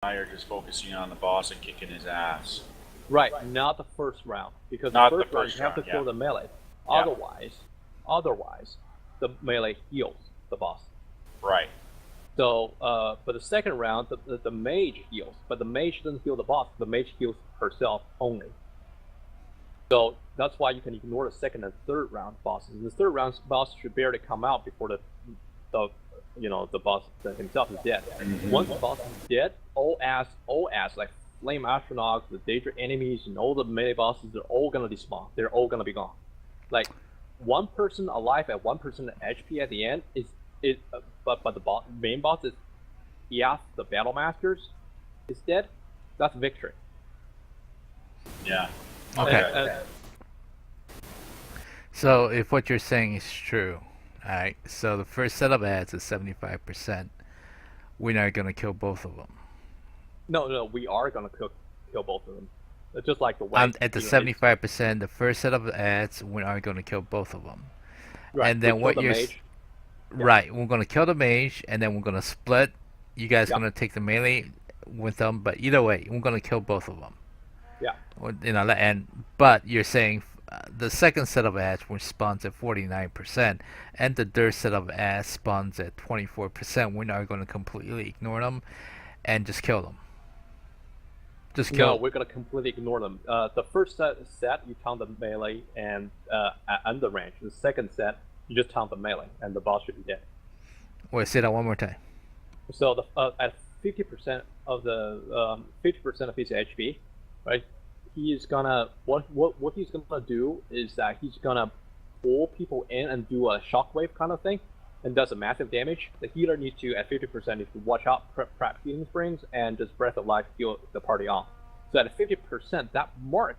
Now you're just focusing on the boss and kicking his ass. Right, not the first round, because Not the the first round first you have to round, kill yeah. the melee. Yeah. Otherwise, the melee heals the boss. Right. So, but the second round, the mage heals, but the mage doesn't heal the boss. The mage heals herself only. So that's why you can ignore the second and third round bosses. The third round boss should barely come out before the boss himself is dead. Once the boss is dead, all ass like flame astronauts, the danger enemies, and all the melee bosses, they're all gonna despawn. They're all gonna be gone. Like one person alive at 1% HP at the end but the main boss is the battle masters is dead. That's victory. Yeah. Okay. So if what you're saying is true, alright, so the first set of ads is 75%. We're not gonna kill both of them. No, we are gonna kill both of them. Just like the way. At the 75%, the first set of ads, we are gonna kill both of them. Right. And then what you're mage. Right, we're gonna kill the mage, and then we're gonna split. You guys gonna take the melee with them, but either way, we're gonna kill both of them. Yeah. But you're saying the second set of ads which spawns at 49%, and the third set of ads spawns at 24%. We're not gonna completely ignore them, and just kill them. No, we're gonna completely ignore them. The first set you count the melee and the range. The second set you just count the melee, and the boss should be dead. Wait, say that one more time. So at 50% of the 50% of his HP, right? He is gonna what he's gonna do is that he's gonna pull people in and do a shockwave kind of thing, and does a massive damage. The healer needs to at 50% needs to watch out, prep healing springs, and just breath of life heal the party on. So at 50%, that mark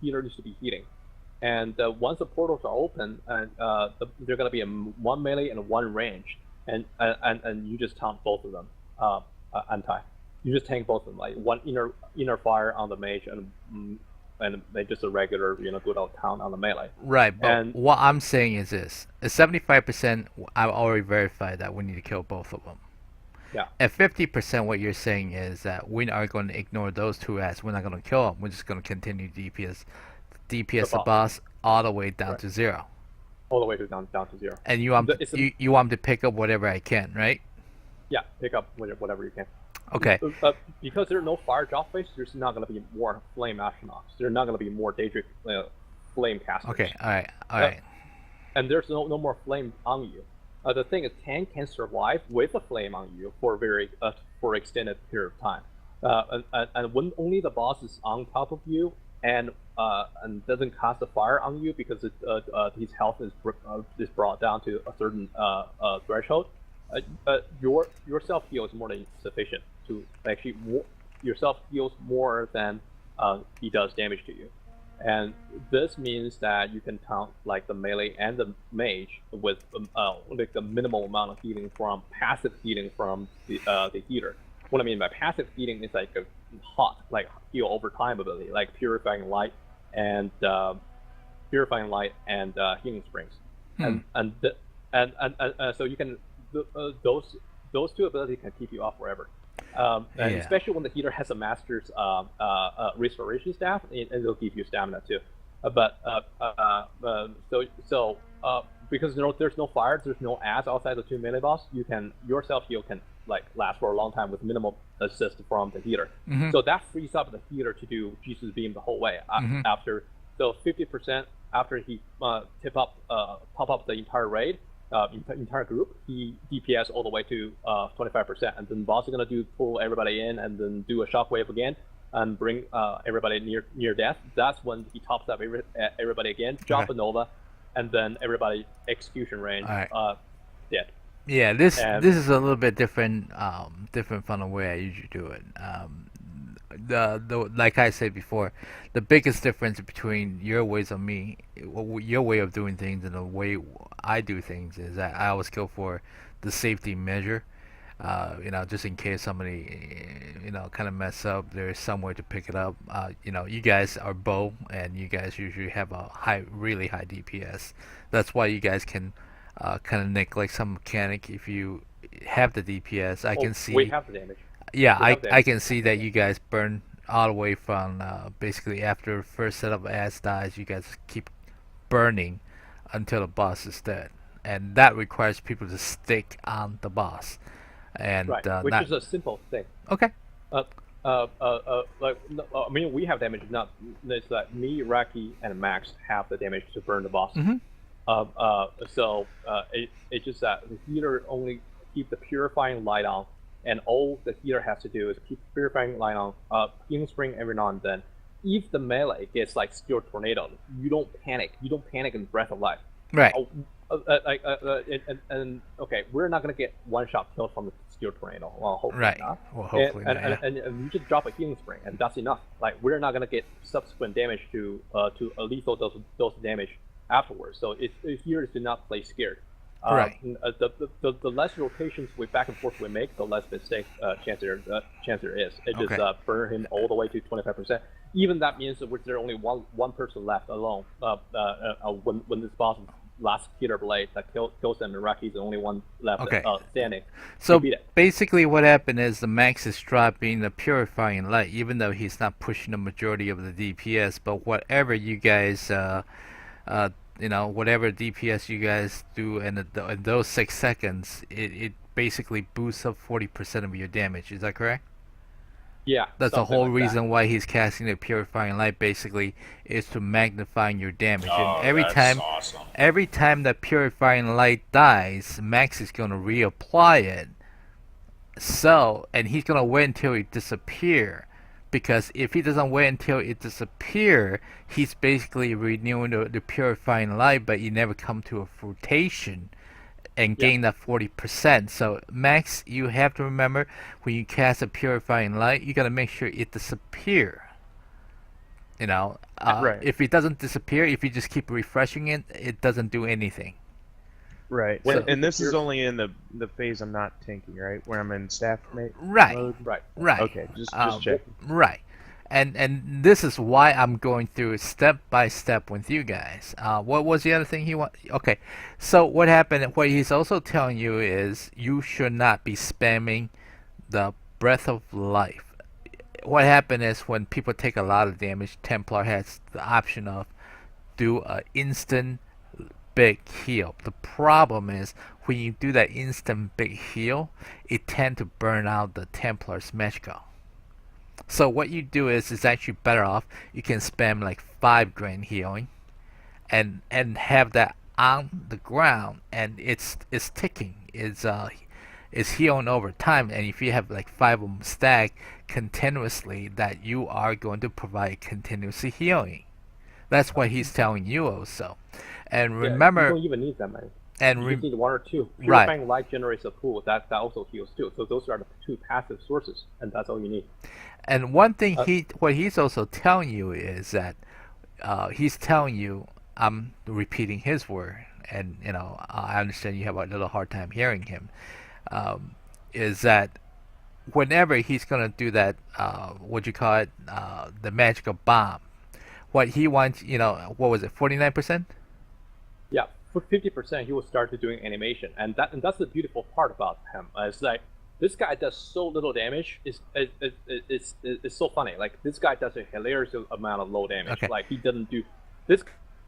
healer needs to be healing. And once the portals are open, and they're gonna be one melee and one range, and you just count both of them. You just tank both of them, like one inner fire on the mage and just a regular good old count on the melee. Right, but what I'm saying is this: at 75%, I've already verified that we need to kill both of them. Yeah. At 50%, what you're saying is that we are going to ignore those two ads. We're not going to kill them. We're just going to continue DPS the boss all the way down to 0. All the way down to 0. And you want you want to pick up whatever I can, right? Yeah, pick up whatever you can. Okay. Because there are no fire drop phase, there's not going to be more flame astronauts. There's not going to be more daedric flame casters. Okay. All right. And there's no more flame on you. The thing is, tank can survive with a flame on you for for extended period of time. And when only the boss is on top of you and doesn't cast a fire on you because his health is brought down to a certain threshold, your self heal is more than sufficient to actually your self heals more than he does damage to you. And this means that you can count like the melee and the mage with like the minimal amount of healing from passive healing from the healer. What I mean by passive healing is like a heal over time ability, like purifying light and healing springs. And so you can those two abilities can keep you up forever. And especially when the healer has a master's restoration staff, and it'll give you stamina too. Because there's no fire, there's no ads outside the two melee boss, your self heal can like last for a long time with minimal assist from the healer. So that frees up the healer to do Jesus Beam the whole way. After 50% after he pop up the entire raid. Entire group, he DPS all the way to 25%, and then the boss is gonna pull everybody in, and then do a shockwave again, and bring everybody near death. That's when he tops up everybody again, drop a Nova, and then everybody execution range dead. Yeah, this is a little bit different from the way I usually do it. Like I said before, the biggest difference between your ways of your way of doing things and the way I do things is that I always go for the safety measure. Just in case somebody, kind of mess up, there's somewhere to pick it up. You guys are bow, and you guys usually have a really high DPS. That's why you guys can kind of neglect some mechanic if you have the DPS. I can see. We have the damage. Yeah, without I damage. can see that you guys burn all the way from basically after first set of ads dies, you guys keep burning until the boss is dead, and that requires people to stick on the boss, and Right, which not is a simple thing. okay. Uh, I mean, we have damage. Not it's that me, Raki, and Max have the damage to burn the boss. Hmm. It's just that the healer only keep the purifying light on, and all the healer has to do is keep purifying light on. Healing spring every now and then. If the melee gets like Steel Tornado, you don't panic. You don't panic in Breath of Life. Right. And okay, we're not gonna get one-shot kills from the Steel Tornado. Well, hopefully Right. not. Well, hopefully not. Yeah. And you just drop a healing spring, and that's enough. Like we're not gonna get subsequent damage to a lethal dose of damage afterwards. So healers do not play scared. Right. The less rotations we back and forth we make, the less mistake chance there is. It just Okay. burn him all the way to 25%. Even that means that there's only one person left alone. When this boss last killer blade that kills them, and Raki's the only one left Okay. standing. So beat it. basically, what happened is the Max is dropping the purifying light, even though he's not pushing the majority of the DPS. But whatever you guys, whatever DPS you guys do in those 6 seconds, it basically boosts up 40% of your damage. Is that correct? Yeah, That's the something whole like reason why he's casting the purifying light. Basically, is to magnify your damage. Oh, And every that's time, awesome. every time that purifying light dies, Max is gonna reapply it. So, and he's gonna wait until it disappear, because if he doesn't wait until it disappear, he's basically renewing the purifying light, but you never come to a rotation and Yeah. gain that 40%. So Max, you have to remember when you cast a purifying light, you gotta make sure it disappear. Right. If it doesn't disappear, if you just keep refreshing it, it doesn't do anything. Right. So- and this is You're- only in the phase I'm not tanking, right? Where I'm in staff mate Right. mode. Right. Right. Okay, just Um, checking. Right. And this is why I'm going through it step by step with you guys. What was the other thing he want? Okay, so what happened? What he's also telling you is you should not be spamming the Breath of Life. What happened is when people take a lot of damage, Templar has the option of do a instant big heal. The problem is when you do that instant big heal, it tend to burn out the Templar's magical. So what you do is it's actually better off. You can spam like 5 drain healing, and have that on the ground, and it's ticking. It's healing over time, and if you have like 5 of them stacked continuously, that you are going to provide continuously healing. That's what he's telling you also. And Yeah, remember, you don't even need that many. and You just need one or two. Right. Purifying light generates a pool that also heals too. So those are the two passive sources, and that's all you need. And one thing Uh, what he's also telling you is that he's telling you, I'm repeating his word, and I understand you have a little hard time hearing him. Is that whenever he's gonna do that, what you call it, the magical bomb, what he wants, what was it, 49%? Yeah, for 50%, he will start to doing animation, and that's the beautiful part about him. It's like this guy does so little damage. It's so funny. Like this guy does a hilarious amount of low damage. Okay. Like he doesn't do. This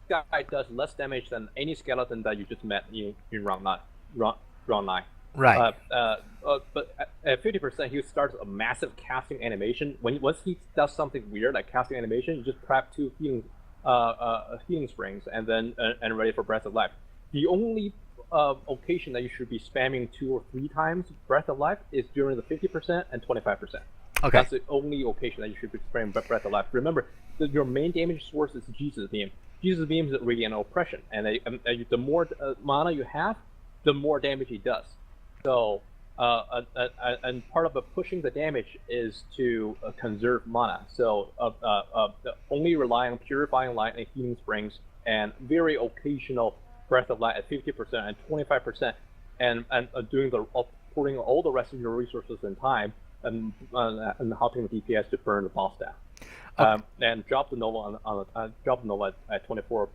guy does less damage than any skeleton that you just met in round 9. Right. But at 50%, he starts a massive casting animation. Once he does something weird like casting animation, you just prep 2 healing springs and then and ready for Breath of Life. The only occasion that you should be spamming 2 or 3 times Breath of Life is during the 50% and 25%. Okay. That's the only occasion that you should be spamming Breath of Life. Remember, your main damage source is Jesus Beam. Jesus Beam is radiant oppression, and the more mana you have, the more damage he does. So, and part of pushing the damage is to conserve mana. So, only rely on purifying light and healing springs, and very occasional Breath of Light at 50% and 25%, and doing putting all the rest of your resources and time, and helping the DPS to burn the boss down. Okay. And drop the Nova drop the Nova at 24%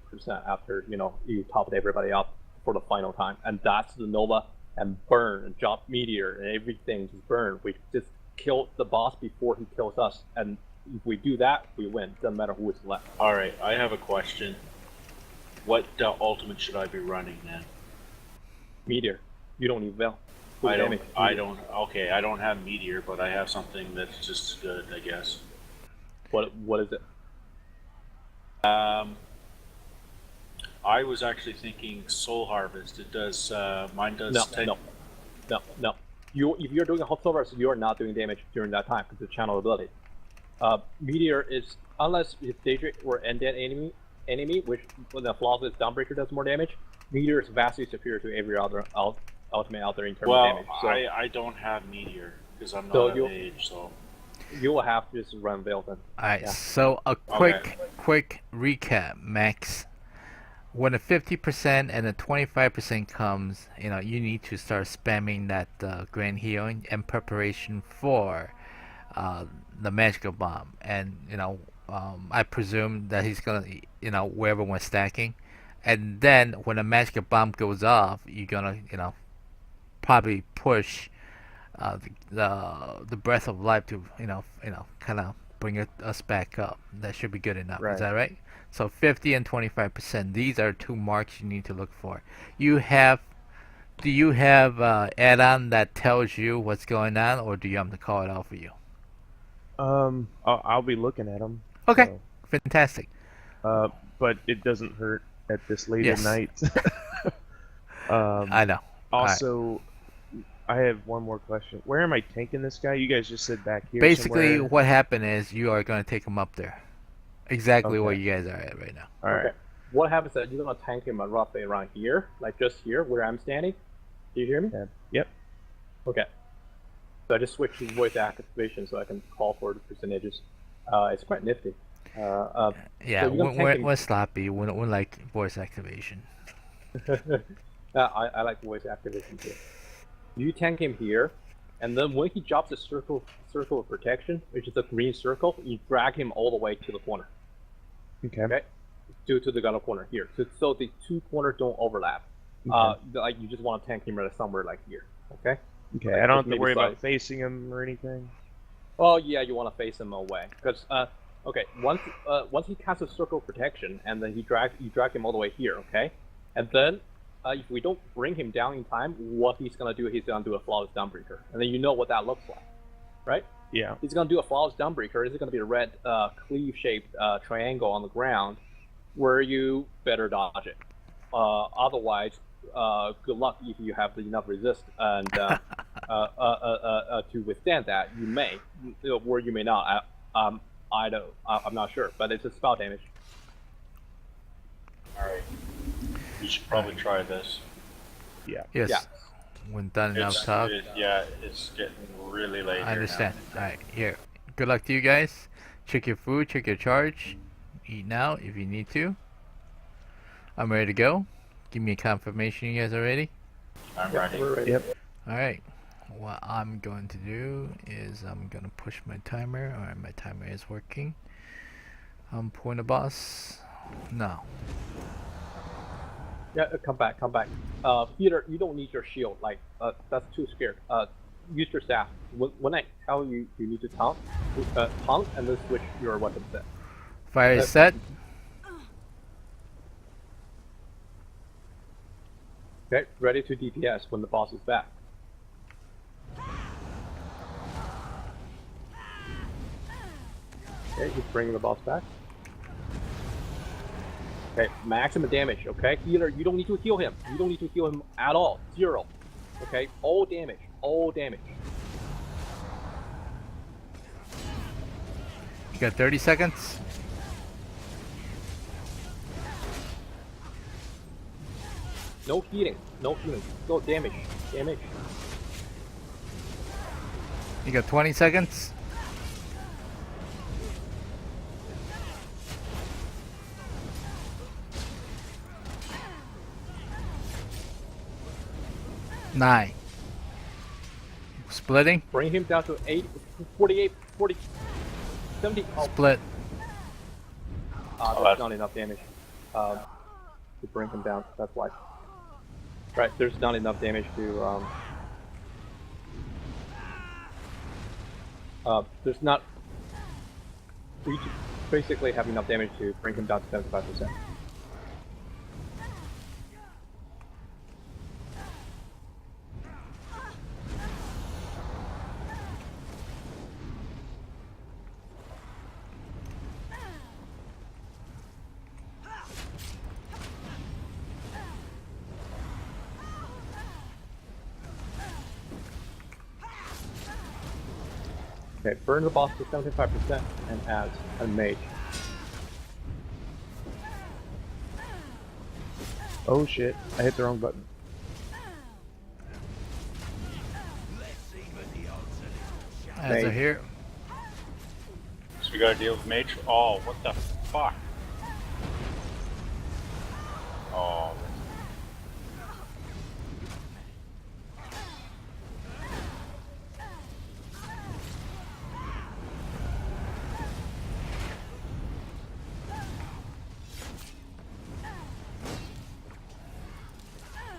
after you top everybody up for the final time, and that's the Nova. And burn and drop meteor and everything just burn. We just kill the boss before he kills us, and if we do that, we win. Doesn't matter who is left. All right, I have a question. What ultimate should I be running then? Meteor, you don't need Veil. Full I don't. damage. I don't. Okay, I don't have meteor, but I have something that's just as good, I guess. What is it? I was actually thinking Soul Harvest. It does. Mine does. No. If you're doing a Soul Harvest, you're not doing damage during that time because it's channel ability. Meteor is, unless it's Daedric or Undead enemy, which the flawless Dawnbreaker does more damage. Meteor is vastly superior to every other ultimate out there in terms of damage. So I don't have meteor because I'm not So of you'll- age. So you will have to just run Veil then. Alright, Yeah. so a quick recap, Max. When a 50% and a 25% comes, you need to start spamming that Grand Healing in preparation for the Magical Bomb. And, I presume that he's gonna, wherever we're stacking. And then when the Magical Bomb goes off, you're gonna, probably push the Breath of Life to, kind of bring us back up. That should be good enough. Right. Is that right? So 50 and 25%. These are two marks you need to look for. Do you have add-on that tells you what's going on, or do you have to call it out for you? I'll be looking at them. Okay, fantastic. But it doesn't hurt at this late Yes. at night. I know. Also, I have one more question. Where am I tanking this guy? You guys just said back here. Basically, somewhere. what happened is you are going to take him up there. Exactly where Okay. you guys are at right now. All right. Okay. What happens is you're gonna tank him roughly around here, like just here where I'm standing. Do you hear me? Yeah. Yep. Okay. So I just switched to voice activation so I can call for the percentages. It's quite nifty. Yeah, you're gonna tank him- we're sloppy. We're like voice activation. I like voice activation too. You tank him here, and then when he drops the circle of protection, which is a green circle, you drag him all the way to the corner. Okay. Okay. To the gunner corner here, so the two corners don't overlap. Okay. Like you just want to tank him right somewhere like here. Okay. Okay. Like, I don't just have to maybe worry about side. facing him or anything. Oh yeah, you want to face him away because okay, once he casts a circle of protection and then you drag him all the way here, okay, and then if we don't bring him down in time, what he's gonna do? He's gonna do a flawless Dawnbreaker, and then you know what that looks like, right? Yeah. He's gonna do a flawless Dawnbreaker. It's gonna be a red cleave-shaped triangle on the ground, where you better dodge it. Otherwise, good luck if you have enough resist and to withstand that. You may, or you may not. I don't. I'm not sure, but it's a spell damage. all right, you should probably try this. Yeah. Yes. Yeah. When done enough It's, talk. it's getting really late. I here understand. now. Alright, here. Good luck to you guys. Check your food, check your charge. Eat now if you need to. I'm ready to go. Give me a confirmation you guys are ready. I'm Yeah, ready. we're ready. Yep. Alright. What I'm going to do is I'm going to push my timer. Alright, my timer is working. I'm pulling the boss. No. Yeah, come back. Peter, you don't need your shield. Like, that's too scared. Use your staff. When I tell you you need to taunt, and then switch your weapon set. Fire is set. Okay, ready to DPS when the boss is back. Okay, just bringing the boss back. Okay, maximum damage. Okay, healer, you don't need to heal him. You don't need to heal him at all. 0. Okay, all damage. All damage. You got 30 seconds. No healing. No healing. Go damage. Damage. You got 20 seconds. Nine. Splitting. Bring him down to 8, 48, 40, 70. Oh, Split. that's that's- not enough damage to bring him down. That's why. Right, there's not enough damage to. There's not. We basically have enough damage to bring him down to 75%. Okay, burn the boss to 75% and add a mage. Oh shit! I hit the wrong button. As I hear. So we gotta deal with mage. Oh, what the fuck? Oh.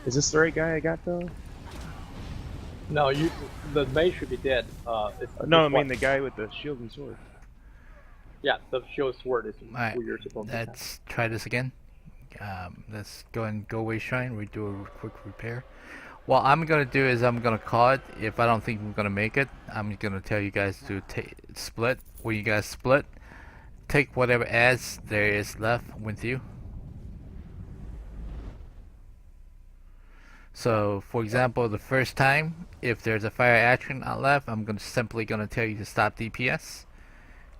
Is this the right guy I got though? No, the mage should be dead. No, I it's mean what- the guy with the shield and sword. Yeah, the shield sword is Alright, who you're supposed to have. let's try this again. Let's go and go away shrine. We do a quick repair. What I'm gonna do is I'm gonna call it. If I don't think we're gonna make it, I'm gonna tell you guys to split. When you guys split, take whatever ads there is left with you. So, for example, the first time, if there's a fire action not left, I'm simply gonna tell you to stop DPS,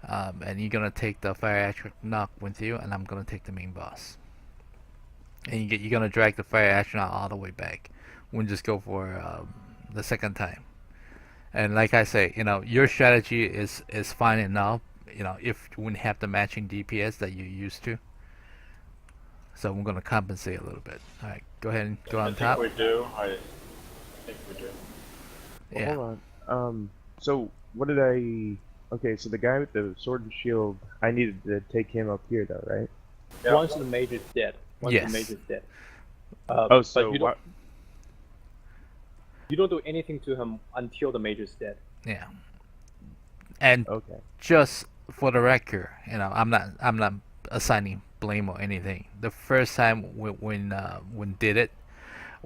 and you're gonna take the fire action knock with you, and I'm gonna take the main boss. And you're gonna drag the fire action all the way back. We'll just go for the second time. And like I say, your strategy is fine enough. If you wouldn't have the matching DPS that you're used to. So we're gonna compensate a little bit. All right, go ahead and go on top. I think we do. I think we do. Well, Yeah. hold on. So what did I? Okay, so the guy with the sword and shield, I needed to take him up here though, right? Yeah. Once the mage is dead. Once Yes. the mage is dead. Oh, so but what? you don't do anything to him until the mage is dead. Yeah. And Okay. just for the record, I'm not assigning blame or anything. The first time when did it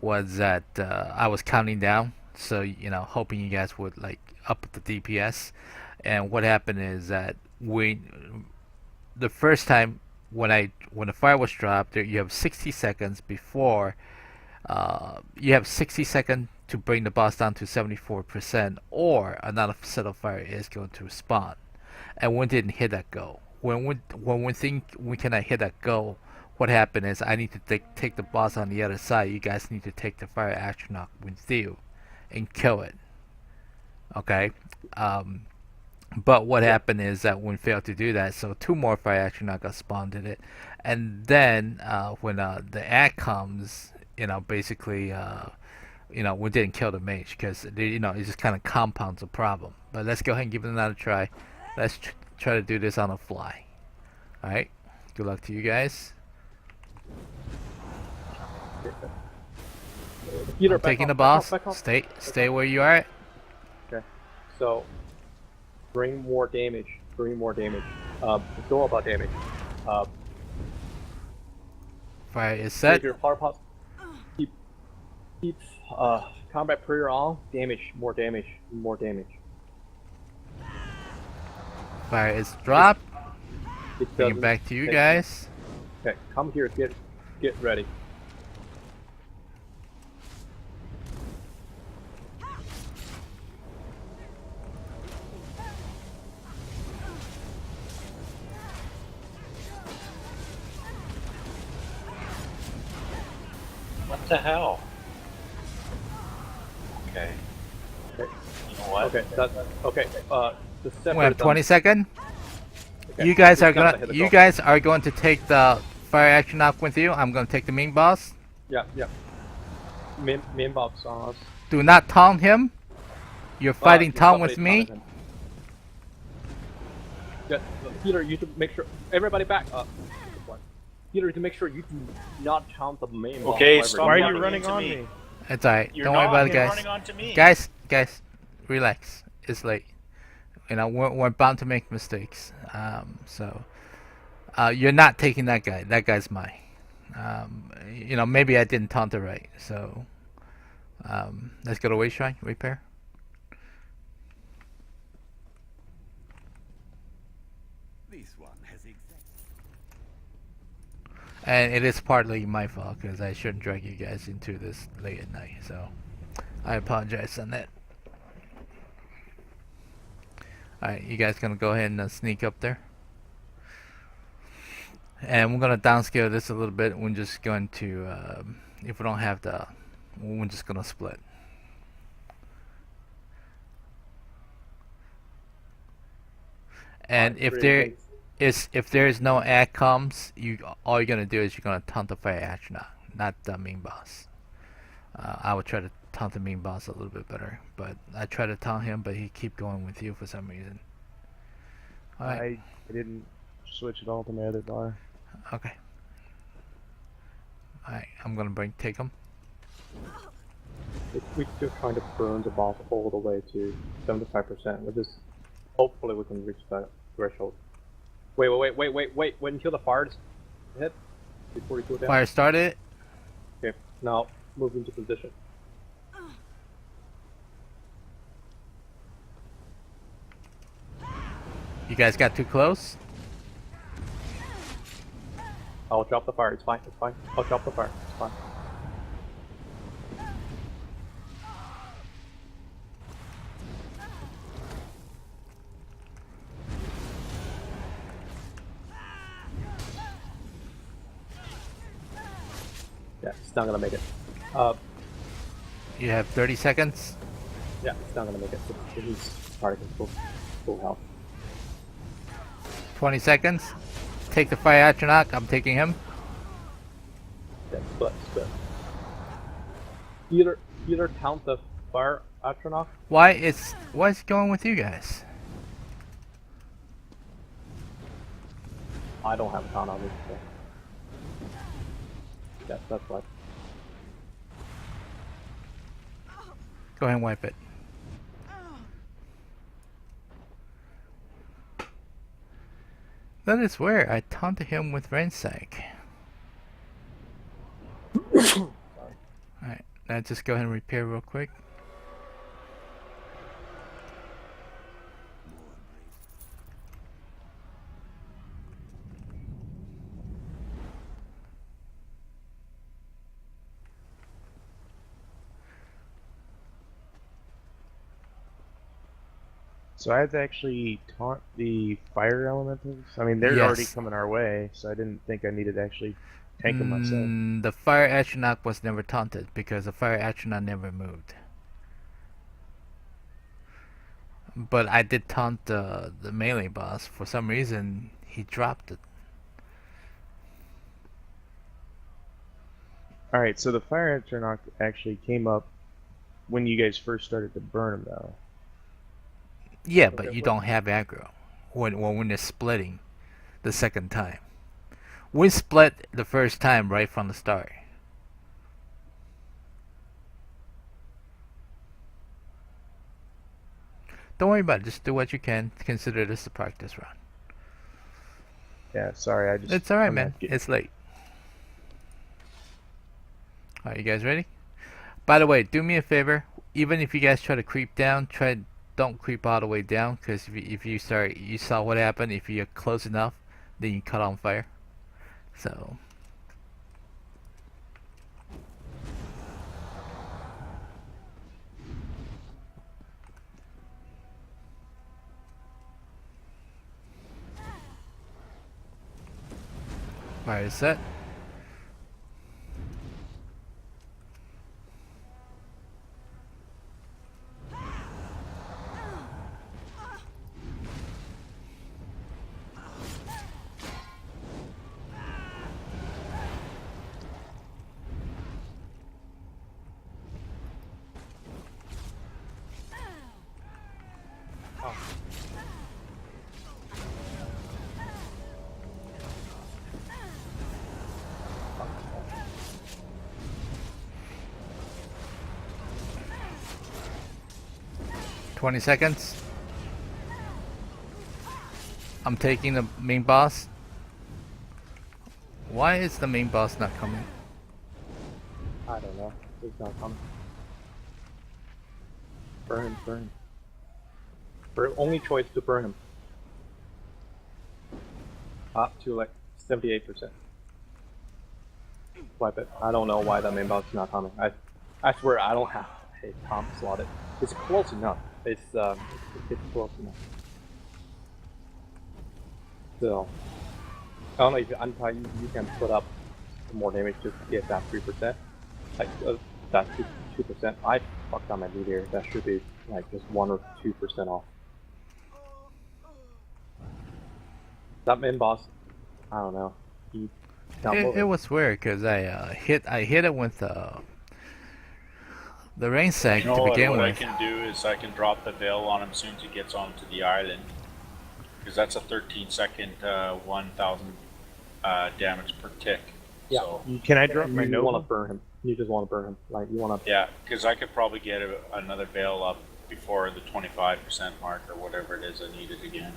was that I was counting down, so hoping you guys would like up the DPS. And what happened is that the first time when the fire was dropped, you have 60 seconds before. You have 60 seconds to bring the boss down to 74%, or another set of fire is going to spawn. And we didn't hit that goal. When we think we cannot hit that goal, what happened is I need to take the boss on the other side. You guys need to take the fire action knock with you and kill it. Okay. But what happened is that we failed to do that, so 2 more fire action knock got spawned in it, and then when the ad comes, basically, we didn't kill the mage because it just kind of compounds the problem. But let's go ahead and give it another try. Let's try to do this on the fly. All right. Good luck to you guys. Peter, I'm back taking off, the back boss. off, back off. Stay where you are. Okay. So, bring more damage. Bring more damage. Go about damage. Fire is Take set. your power pot. Keep combat prayer on. Damage. More damage. More damage. Fire is dropped. It Bring it doesn't back to you take- guys. Okay, come here. Get ready. What the hell? Okay. Okay. You know what? Okay. That's okay. The separate. We have 20 seconds. Okay, You guys just are gotta gonna. hit the You goal. guys are going to take the fire action knock with you. I'm gonna take the main boss. Yeah. Main box on us. Do not taunt him. You're fighting If taunt somebody with me. taunted him. Yeah, Peter, you to make sure everybody back up. Good point. Peter, to make sure you do not taunt the main boss. Okay, while stop Why are everybody- you running running into on me. me? It's alright. You're Don't worry not. about it, You're guys. running onto me. Guys, relax. It's late. You know, we're bound to make mistakes. So you're not taking that guy. That guy's mine. You know, maybe I didn't taunt it right. So let's go to Wave Shrine repair. This one has And it is partly my fault because I shouldn't drag you guys into this late at night. So I apologize on that. Alright, you guys gonna go ahead and sneak up there. And we're gonna downscale this a little bit. We're just going to, if we don't have the, we're just gonna split. And if there is no AdComs, all you're gonna do is you're gonna taunt the fire astronaut, not the main boss. I would try to taunt the main boss a little bit better, but I try to taunt him, but he keep going with you for some reason. All right. I didn't switch it all to my other bar. Okay. Alright, I'm gonna take him. We're still trying to burn the boss all the way to 75%, which is hopefully we can reach that threshold. Wait until the fire's hit before you go down. Fire started. Okay, now move into position. You guys got too close. I'll drop the fire, it's fine, it's fine. I'll drop the fire, it's fine. Yeah, it's not gonna make it. You have 30 seconds. Yeah, it's not gonna make it. He's targeting full health. 20 seconds. Take the fire astronaut. I'm taking him. Yeah, split. Either count the fire astronaut. Why is it going with you guys? I don't have a count on this. So. Yes, that's right. Go ahead and wipe it. That is where I taunted him with ransack. Alright, now just go ahead and repair real quick. So I had to actually taunt the fire elementals. I mean, they're already coming our way, so I didn't think I needed to actually tank them myself. The fire astronaut was never taunted because the fire astronaut never moved. But I did taunt the melee boss. For some reason, he dropped it. Alright, so the fire astronaut actually came up when you guys first started to burn them, though. Yeah, but you don't have aggro when they're splitting the second time. We split the first time right from the start. Don't worry about it. Just do what you can. Consider this a practice run. Yeah, sorry, It's alright, man. It's late. Alright, you guys ready? By the way, do me a favor. Even if you guys try to creep down, don't creep all the way down, because if you start, you saw what happened. If you're close enough, then you cut on fire. So fire is set. Oh. $20 seconds. I'm taking the main boss. Why is the main boss not coming? I don't know. He's not coming. Burn him, burn him. Only choice to burn him. Up to like 78%. Wipe it. I don't know why that main boss is not coming. I swear I don't have a time slotted. It's close enough. It's close enough. So I don't know if you can put up more damage just to get that 3%. Like that 2%. I fucked on my meteor. That should be like just 1 or 2% off. That main boss, I don't know. It was weird because I hit it with the rain sack You know to begin what I with. can do is I can drop the veil on him as soon as he gets onto the island. Because that's a 13-second 1,000 damage per tick. Yeah. So, Can I drop my You Nova? want to burn him. You just want to burn him. Like you want to. yeah, because I could probably get another veil up before the 25% mark or whatever it is I needed again.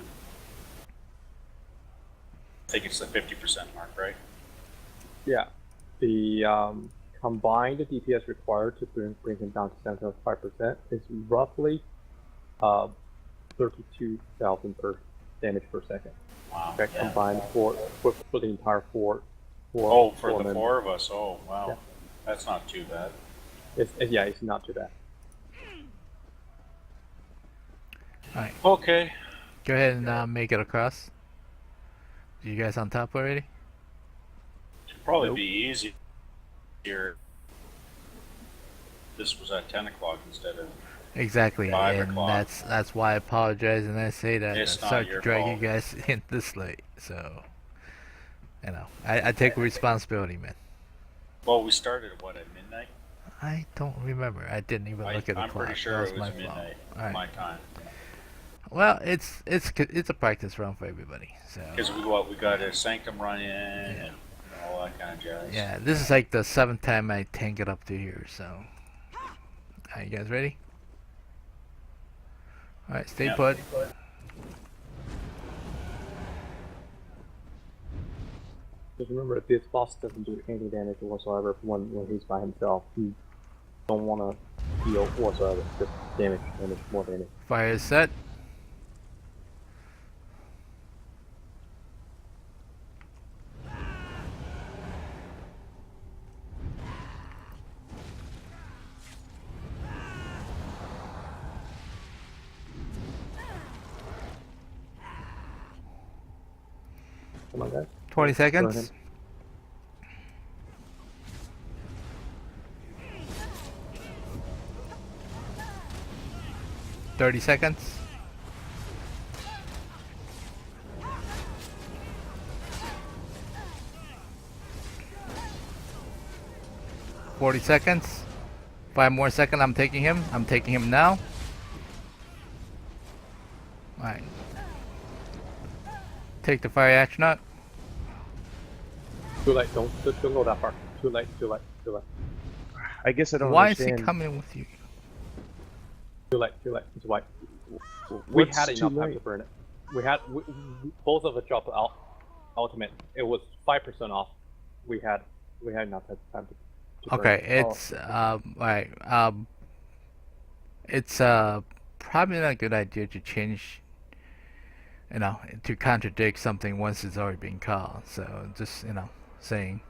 I think it's the 50% mark, right? Yeah. The combined DPS required to bring him down to 75% is roughly 32,000 per damage per second. Wow. Okay, yeah. combined for the entire four. Oh, for the men. 4 of us. Oh, wow. Yeah. That's not too bad. It's not too bad. Alright, Okay. go ahead and make it across. You guys on top already? Should probably Nope. be easy here. This was at 10 o'clock instead of. Exactly, 5 and o'clock. that's why I apologize and I say that It's I not start your to drag fault. you guys in this late. So, you know, I take responsibility, man. Well, we started at what, at midnight? I don't remember. I didn't even look at the I'm clock. pretty sure That it was was my fault. midnight, Alright. my time. Well, it's a practice run for everybody. So Because we got a Sanctum run in and all that kind of jazz. yeah, this is like the 7th time I tank it up to here. So, are you guys ready? All right, stay Yep. put. Just remember, this boss doesn't do any damage whatsoever when he's by himself. You don't want to heal whatsoever. Just damage, more damage. Fire is set. Come on, guys. 20 Burn seconds. him. Thirty seconds. Forty seconds. 5 more seconds. I'm taking him. I'm taking him now. Alright. Take the fire action out. Too late. Don't go that far. Too late. I guess I don't Why is understand. he coming with you? Too late. It's white. We What's had too enough time late? to burn it. We both of us dropped out ultimate. It was 5% off. We had enough time to burn Okay, it. it's alright. It's probably not a good idea to change, you know, to contradict something once it's already been called. So just, you know, saying.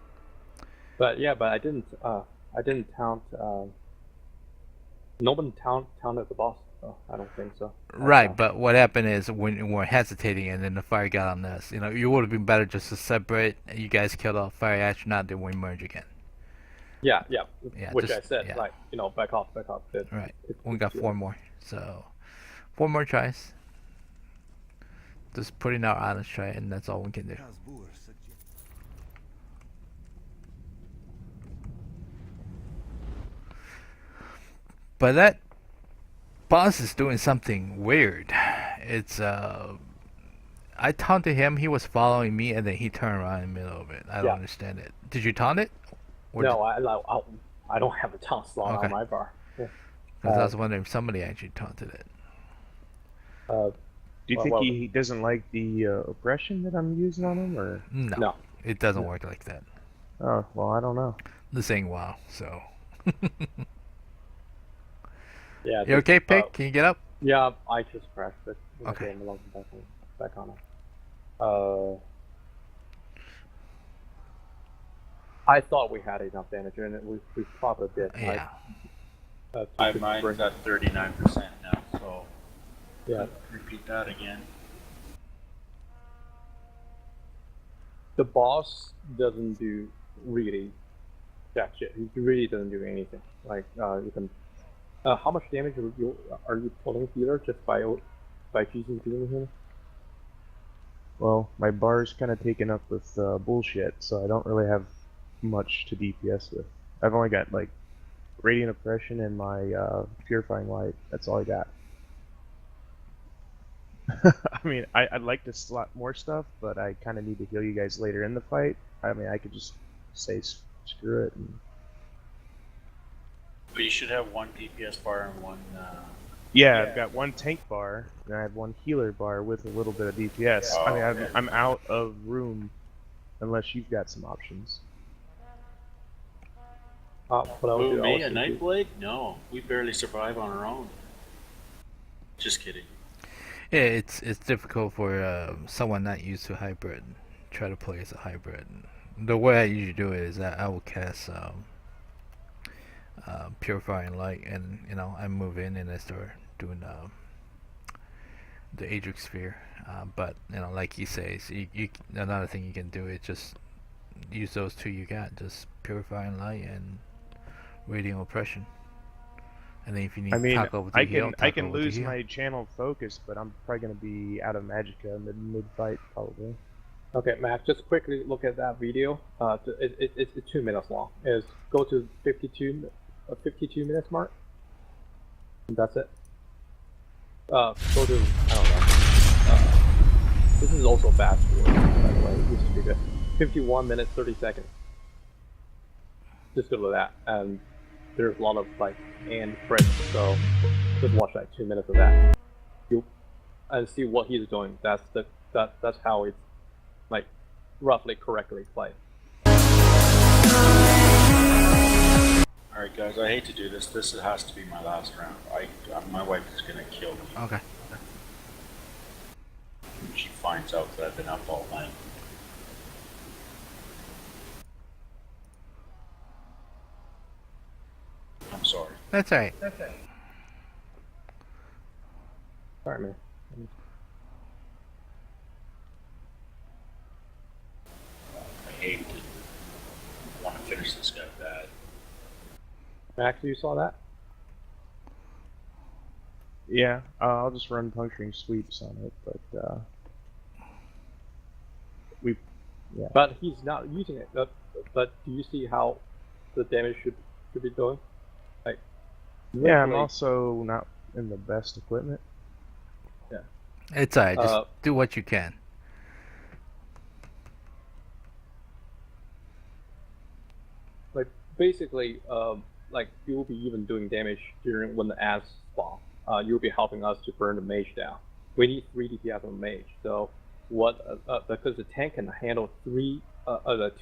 But I didn't count. No one counted the boss. So I don't think so. Right, but what happened is when we're hesitating and then the fire got on us, you know, it would have been better just to separate. You guys killed off fire action, not then we merge again. Yeah. Yeah, Which just- I said, yeah. like, back off. Right. We got 4 more, so 4 more tries. Just putting our honest try, and that's all we can do. Hasbur suggests But that boss is doing something weird. It's I taunted him. He was following me, and then he turned around in the middle of it. I don't Yeah. understand it. Did you taunt it? Or No, I don't have a taunt slot Okay. on my bar. Yeah. Because I was wondering if somebody actually taunted it. Do you think he doesn't like the oppression that I'm using on him, or? No, No. it doesn't work like that. Oh, well, I don't know. This ain't WoW, so. Yeah. You okay, Pick? Can you get up? Yeah, I just crashed it. Okay. I'm logging back on it. I thought we had enough damage, and we probably did. Yeah. Mine's at 39% now, so Yeah. repeat that again. The boss doesn't do really jack shit. He really doesn't do anything. Like you can. How much damage are you pulling healer just by choosing doing him? Well, my bar's kind of taken up with bullshit, so I don't really have much to DPS with. I've only got like Radiant Oppression and my Purifying Light. That's all I got. I mean, I'd like to slot more stuff, but I kind of need to heal you guys later in the fight. I mean, I could just say screw it. But you should have one DPS bar and one. Yeah, I've got one tank bar, and I have one healer bar with a little bit of DPS. Oh, I mean, okay. I'm out of room unless you've got some options. Who, me, a Nightblade? No, we barely survive on our own. Just kidding. Yeah, it's difficult for someone not used to hybrid try to play as a hybrid. The way I usually do it is that I will cast Purifying Light, and I move in and I start doing the Adric Sphere. But like he says, you another thing you can do is just use those two you got, just Purifying Light and Radiant Oppression. And then if you need to talk over the heal, I can lose my channel focus, but I'm probably going to be out of Magicka mid-fight, probably. Okay, Matt, just quickly look at that video. It's 2 minutes long. Go to 52 minutes mark. And that's it. Go to, I don't know. This is also fast forward, by the way. It used to be good. 51 minutes, 30 seconds. Just go to that. And there's a lot of and press, so just watch 2 minutes of that. And see what he's doing. That's how it's roughly correctly played. Alright guys, I hate to do this. This has to be my last round. My wife is gonna kill me. Okay. When she finds out that I've been up all night. I'm sorry. That's alright. Sorry, man. I hate it. I want to finish this guy bad. Max, you saw that? Yeah, I'll just run puncturing sweeps on it, but yeah. But he's not using it. But do you see how the damage should be doing? Yeah, I'm also not in the best equipment. Yeah. It's alright. Just do what you can. Basically, you'll be even doing damage when the ads spawn. You'll be helping us to burn the mage down. We need 3 DPS on the mage. So because the tank can handle the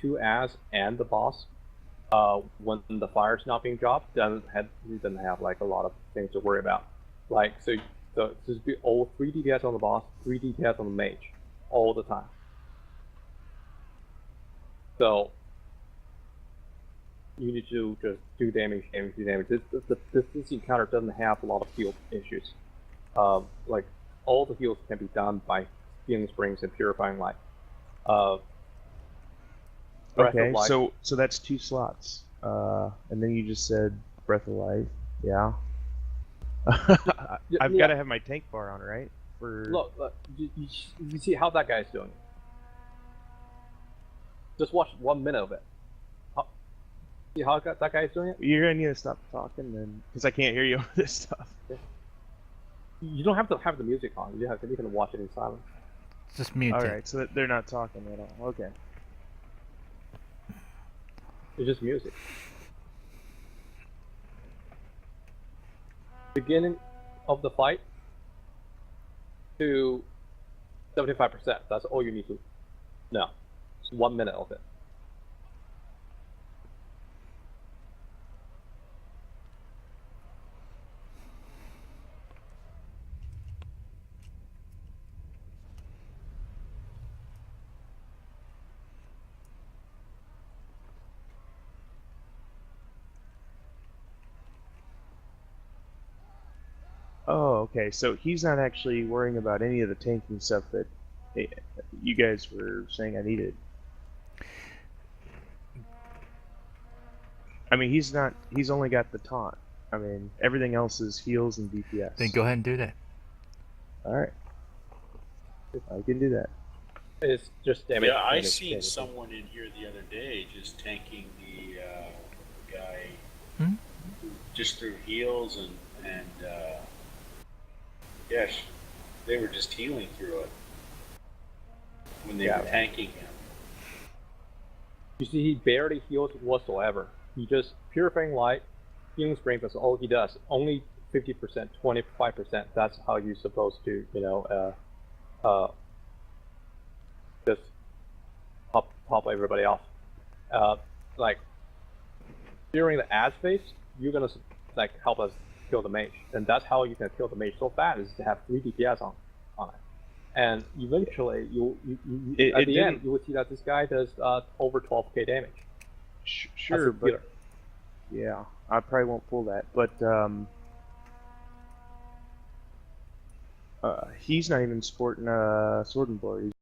2 ads and the boss. When the fire's not being dropped, then he doesn't have a lot of things to worry about. So just be all 3 DPS on the boss, 3 DPS on the mage, all the time. So you need to just do damage. This encounter doesn't have a lot of heal issues. All the heals can be done by Healing Springs and Purifying Light. Okay, so that's 2 slots. And then you just said Breath of Life. Yeah. I've got to have my tank bar on, right? Look, you see how that guy's doing. Just watch 1 minute of it. See how that guy's doing it? You're gonna need to stop talking then, because I can't hear you over this stuff. You don't have to have the music on. You can watch it in silence. Just mute it. Alright, so they're not talking at all. Okay. It's just music. Beginning of the fight to 75%. That's all you need to know. It's 1 minute of it. Oh, okay. So he's not actually worrying about any of the tanking stuff that you guys were saying I needed. I mean, he's not. He's only got the taunt. I mean, everything else is heals and DPS. Then go ahead and do that. All right. I can do that. It's just damage. Yeah, I damage, seen damage. someone in here the other day just tanking the guy Hmm? just through heals and yes, they were just healing through it when they Yeah. were tanking him. You see, he barely heals whatsoever. He just purifying light, healing spring. That's all he does. Only 50%, 25%. That's how you're supposed to, just pop everybody off. Like during the ad phase, you're gonna like help us kill the mage, and that's how you can kill the mage so fast is to have 3 DPS on it. And eventually, at the end, you will see that this guy does over 12k damage. Sure, but healer. yeah, I probably won't pull that. But he's not even sporting a sword and board.